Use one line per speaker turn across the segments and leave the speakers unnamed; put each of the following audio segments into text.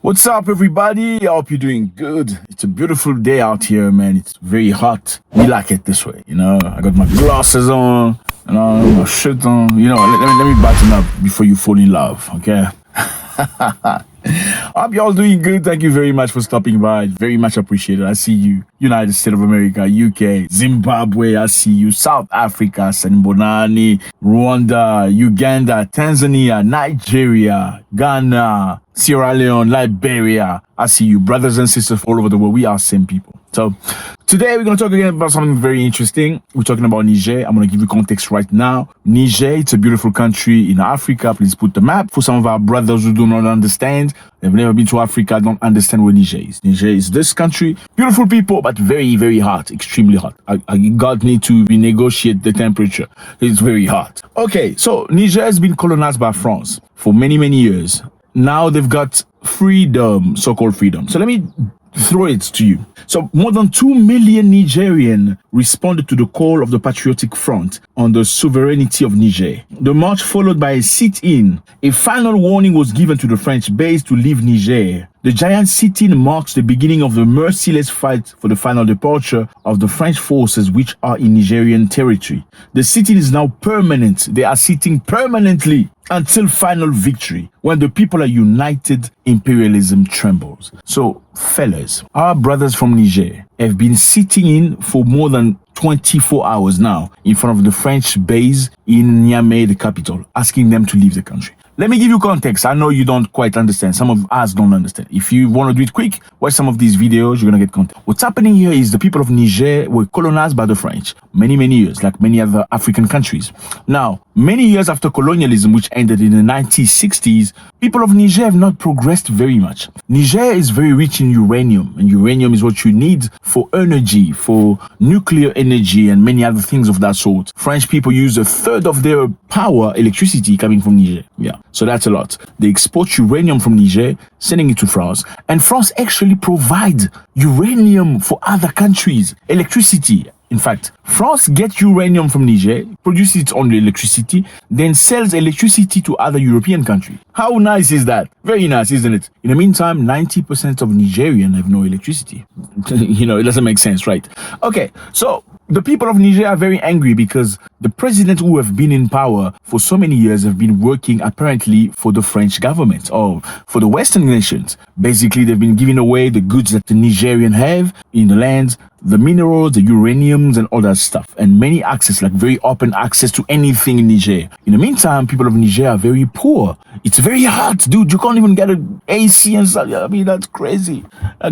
What's up, everybody? I hope you're doing good. It's a beautiful day out here, man. It's very hot. We like it this way, I got my glasses on, my shirt on. Let me button up before you fall in love, okay? I hope y'all doing good. Thank you very much for stopping by. Very much appreciated. I see you. United States of America, UK, Zimbabwe, I see you. South Africa, Sanbonani, Rwanda, Uganda, Tanzania, Nigeria, Ghana, Sierra Leone, Liberia. I see you. Brothers and sisters all over the world. We are same people. So today we're going to talk again about something very interesting. We're talking about Niger. I'm going to give you context right now. Niger, it's a beautiful country in Africa. Please put the map for some of our brothers who do not understand. They've never been to Africa, don't understand where Niger is. Niger is this country. Beautiful people, but very, very hot. Extremely hot. God need to renegotiate the temperature. It's very hot. Okay, so Niger has been colonized by France for many, many years. Now they've got freedom, so-called freedom. So let me throw it to you. So more than 2 million Nigerians responded to the call of the Patriotic Front on the sovereignty of Niger. The march followed by a sit-in. A final warning was given to the French base to leave Niger. The giant sit-in marks the beginning of the merciless fight for the final departure of the French forces which are in Nigerian territory. The sit-in is now permanent. They are sitting permanently until final victory. When the people are united, imperialism trembles. So, fellas, our brothers from Niger have been sitting in for more than 24 hours now in front of the French base in Niamey, the capital, asking them to leave the country. Let me give you context. I know you don't quite understand. Some of us don't understand. If you want to do it quick, watch some of these videos. You're going to get context. What's happening here is the people of Niger were colonized by the French many, many years, like many other African countries. Now, many years after colonialism, which ended in the 1960s, people of Niger have not progressed very much. Niger is very rich in uranium, and uranium is what you need for energy, for nuclear energy, and many other things of that sort. French people use a third of their power, electricity, coming from Niger. Yeah. So that's a lot. They export uranium from Niger, sending it to France. And France actually provides uranium for other countries, electricity. In fact, France gets uranium from Niger, produces its own electricity, then sells electricity to other European countries. How nice is that? Very nice, isn't it? In the meantime, 90% of Nigerians have no electricity. It doesn't make sense, right? Okay, so the people of Niger are very angry because the presidents who have been in power for so many years have been working apparently for the French government or for the Western nations. Basically, they've been giving away the goods that the Nigerians have in the lands, the minerals, the uraniums, and all that stuff, and many access, like very open access to anything in Niger. In the meantime, people of Niger are very poor. It's very hot, dude. You can't even get an AC and stuff. I mean, that's crazy.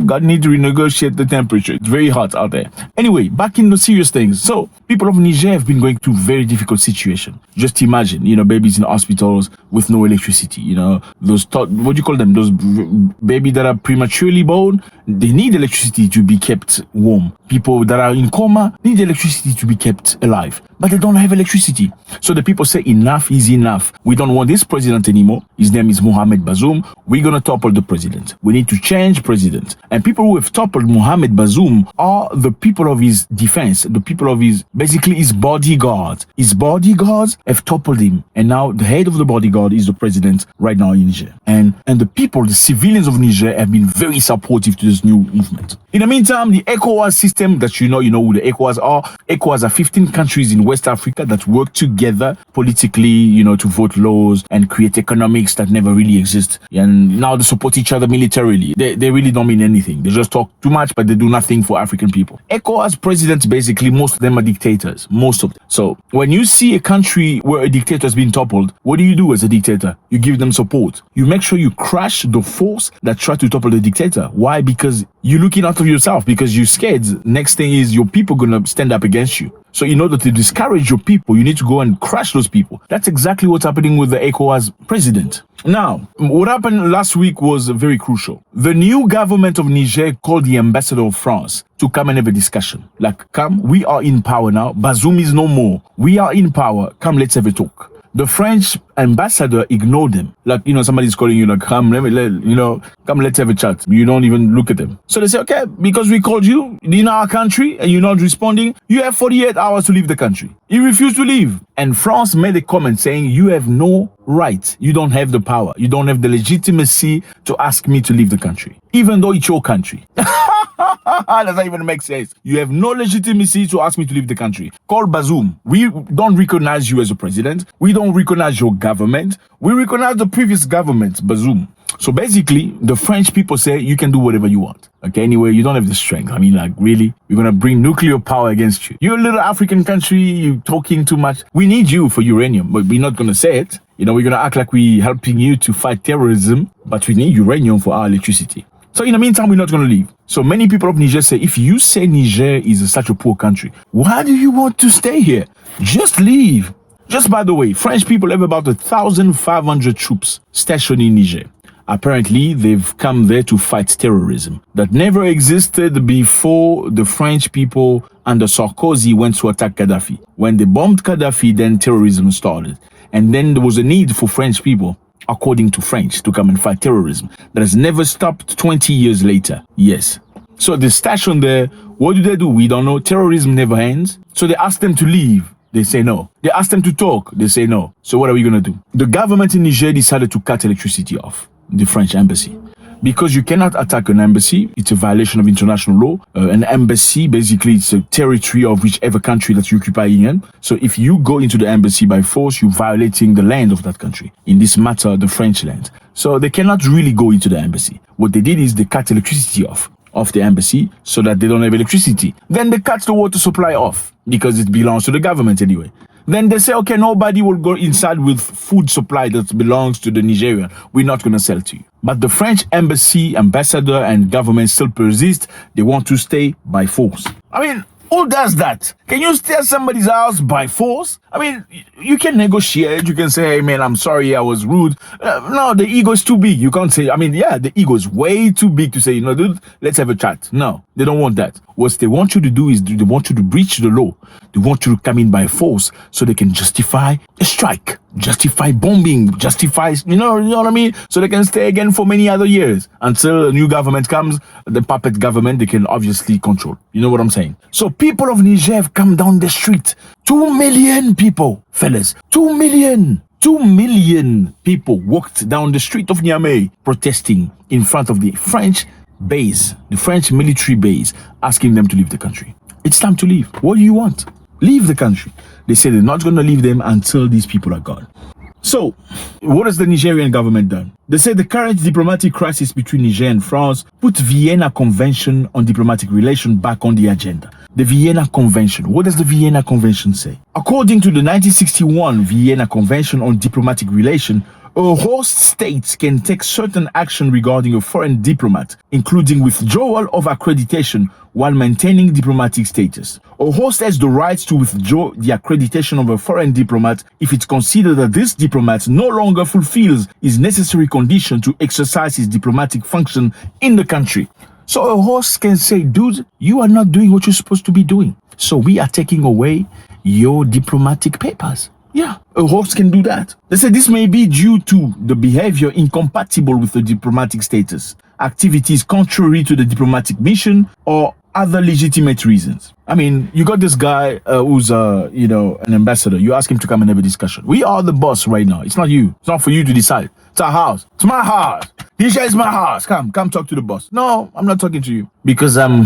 God need to renegotiate the temperature. It's very hot out there. Anyway, back in the serious things. So, people of Niger have been going through very difficult situation. Just imagine, babies in hospitals with no electricity. Those what do you call them? Those babies that are prematurely born. They need electricity to be kept warm. People that are in coma need electricity to be kept alive, but they don't have electricity. So the people say enough is enough. We don't want this president anymore. His name is Bazoum. We're going to topple the president. We need to change president. And people who have toppled Bazoum are the people of his defense, the people of basically his bodyguards. His bodyguards have toppled him. And now the head of the bodyguard is the president right now in Niger. And the people, the civilians of Niger have been very supportive to this new movement. In the meantime, the Ecowas system that you know who the Ecowas are. Ecowas are 15 countries in West Africa that work together politically, to vote laws and create economics that never really exist. And now they support each other militarily. They really don't mean anything. They just talk too much, but they do nothing for African people. Ecowas presidents, basically, most of them are dictators. Most of them. So when you see a country where a dictator has been toppled, what do you do as a dictator? You give them support. You make sure you crush the force that try to topple the dictator. Why? Because you're looking out of yourself, because you're scared. Next thing is your people gonna stand up against you. So in order to discourage your people, you need to go and crush those people. That's exactly what's happening with the ECOWAS president. Now, what happened last week was very crucial. The new government of Niger called the ambassador of France to come and have a discussion. Like, come, we are in power now. Bazoum is no more. We are in power. Come, let's have a talk. The French ambassador ignored them. Like, somebody's calling you, like, come, let's have a chat. You don't even look at them. So they say, okay, because we called you in our country and you're not responding, you have 48 hours to leave the country. He refused to leave. And France made a comment saying, you have no right. You don't have the power. You don't have the legitimacy to ask me to leave the country, even though it's your country. That doesn't even make sense. You have no legitimacy to ask me to leave the country. Call Bazoum. We don't recognize you as a president. We don't recognize your government. We recognize the previous government, Bazoum. So basically, the French people say you can do whatever you want. Okay, anyway, you don't have the strength. I mean, like, really? You're going to bring nuclear power against you. You're a little African country. You're talking too much. We need you for uranium, but we're not going to say it. We're going to act like we're helping you to fight terrorism, but we need uranium for our electricity. So in the meantime, we're not going to leave. So many people of Niger say, if you say Niger is such a poor country, why do you want to stay here? Just leave. Just by the way, French people have about 1,500 troops stationed in Niger. Apparently, they've come there to fight terrorism that never existed before the French people under Sarkozy went to attack Gaddafi. When they bombed Gaddafi, then terrorism started. And then there was a need for French people, according to French, to come and fight terrorism. That has never stopped 20 years later. Yes. So they stationed there. What do? We don't know. Terrorism never ends. So they asked them to leave. They say no. They asked them to talk. They say no. So what are we going to do? The government in Niger decided to cut electricity off the French embassy. Because you cannot attack an embassy. It's a violation of international law. An embassy, basically, it's a territory of whichever country that you're occupying in. So if you go into the embassy by force, you're violating the land of that country. In this matter, the French land. So they cannot really go into the embassy. What they did is they cut electricity off the embassy so that they don't have electricity. Then they cut the water supply off because it belongs to the government anyway. Then they say, okay, nobody will go inside with food supply that belongs to the Nigerian. We're not going to sell to you. But the French embassy, ambassador, and government still persist. They want to stay by force. I mean, who does that? Can you stay at somebody's house by force? I mean, you can negotiate. You can say, hey, man, I'm sorry, I was rude. No, the ego is too big. You can't say, the ego is way too big to say, dude, let's have a chat. No, they don't want that. What they want you to do is they want you to breach the law. They want you to come in by force so they can justify a strike, justify bombing, justify, you know what I mean? So they can stay again for many other years until a new government comes, the puppet government, they can obviously control. You know what I'm saying? So people of Niger have come down the street. 2 million people, fellas, 2 million. 2 million people walked down the street of Niamey protesting in front of the French base, the French military base, asking them to leave the country. It's time to leave. What do you want? Leave the country. They say they're not going to leave them until these people are gone. So, what has the Nigerian government done? They say the current diplomatic crisis between Niger and France put Vienna Convention on diplomatic relations back on the agenda. The Vienna Convention. What does the Vienna Convention say? According to the 1961 Vienna Convention on diplomatic relations, a host state can take certain action regarding a foreign diplomat, including withdrawal of accreditation while maintaining diplomatic status. A host has the right to withdraw the accreditation of a foreign diplomat if it's considered that this diplomat no longer fulfills his necessary condition to exercise his diplomatic function in the country. So a host can say, dude, you are not doing what you're supposed to be doing. So we are taking away your diplomatic papers. Yeah, a host can do that. They say this may be due to the behavior incompatible with the diplomatic status, activities contrary to the diplomatic mission, or other legitimate reasons. I mean, you got this guy who's, an ambassador. You ask him to come and have a discussion. We are the boss right now. It's not you. It's not for you to decide. It's our house. It's my house. Niger is my house. Come talk to the boss. No, I'm not talking to you because I'm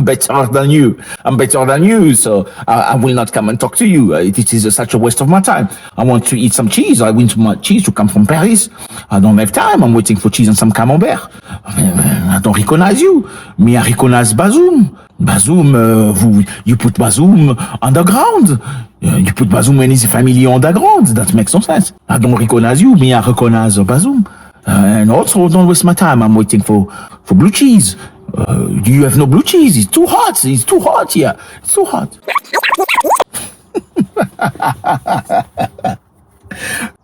better than you. I'm better than you, so I will not come and talk to you. It is such a waste of my time. I want to eat some cheese. I want my cheese to come from Paris. I don't have time. I'm waiting for cheese and some camembert. I don't recognize you. Me, I recognize Bazoum. Bazoum, you put Bazoum underground. You put Bazoum and his family underground. That makes no sense. I don't recognize you. Me, I recognize Bazoum. And also, don't waste my time. I'm waiting for blue cheese. You have no blue cheese. It's too hot. It's too hot here. It's too hot.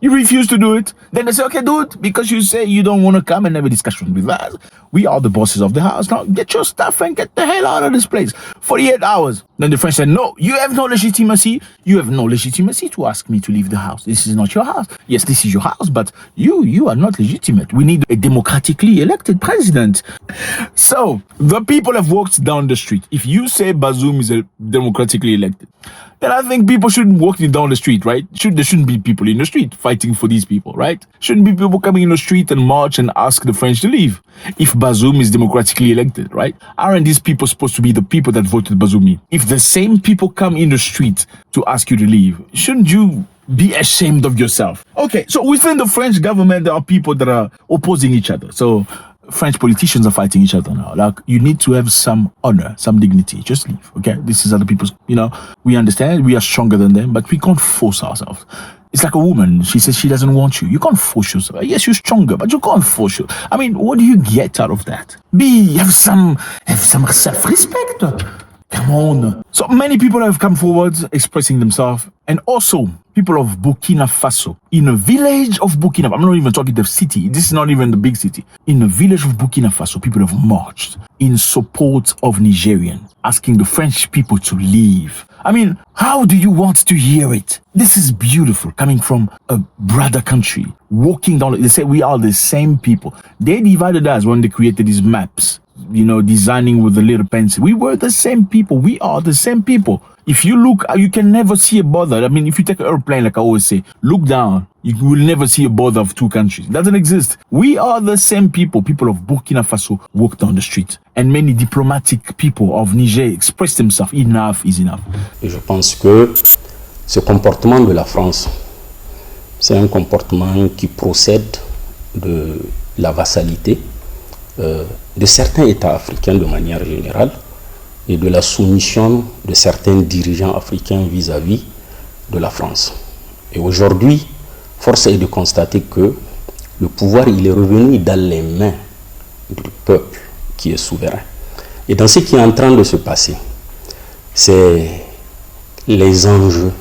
You refuse to do it. Then they say, okay, do it, because you say you don't want to come and have a discussion with us. We are the bosses of the house. Now get your stuff and get the hell out of this place. 48 hours. Then the French said, no, you have no legitimacy. You have no legitimacy to ask me to leave the house. This is not your house. Yes, this is your house, but you are not legitimate. We need a democratically elected president. So the people have walked down the street. If you say Bazoum is a democratically elected, then I think people shouldn't walk down the street, right? There shouldn't be people in the street fighting for these people, right? Shouldn't be people coming in the street and march and ask the French to leave. If Bazoum is democratically elected, right? Aren't these people supposed to be the people that voted Bazoum in? If the same people come in the street to ask you to leave, shouldn't you be ashamed of yourself? Okay, so within the French government, there are people that are opposing each other. So French politicians are fighting each other now. Like, you need to have some honor, some dignity. Just leave, okay? This is other people's, we understand we are stronger than them, but we can't force ourselves. It's like a woman. She says she doesn't want you. You can't force yourself. Yes, you're stronger, but you can't force you. I mean, what do you get out of that? Have some self-respect. Come on. So many people have come forward expressing themselves, and also people of Burkina Faso. In a village of Burkina Faso, I'm not even talking the city. This is not even the big city. In a village of Burkina Faso, people have marched in support of Nigerians, asking the French people to leave. I mean, how do you want to hear it? This is beautiful, coming from a brother country, walking down. They say we are the same people. They divided us when they created these maps, designing with a little pencil. We were the same people. We are the same people. If you look, you can never see a border. I mean, if you take an airplane, like I always say, look down, you will never see a border of two countries. It doesn't exist. We are the same people. People of Burkina Faso walk down the street. And many diplomatic people of Niger express themselves. Enough is enough.
Et je pense que ce comportement de la France, c'est un comportement qui procède de la vassalité de certains États africains de manière générale, et de la soumission de certains dirigeants africains vis-à-vis de la France. Et aujourd'hui, force est de constater que le pouvoir, il est revenu dans les mains du peuple qui est souverain. Et dans ce qui est en train de se passer, c'est les enjeux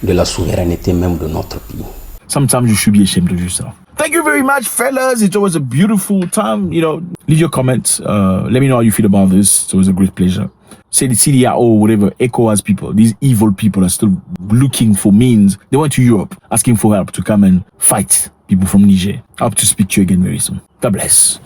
de la souveraineté même de notre pays.
Sometimes you should be ashamed of yourself. Thank you very much, fellas. It's always a beautiful time. Leave your comments. Let me know how you feel about this. It's always a great pleasure. Say the CDAO or whatever, Ecowas people, these evil people are still looking for means. They went to Europe asking for help to come and fight people from Niger. I hope to speak to you again very soon. God bless.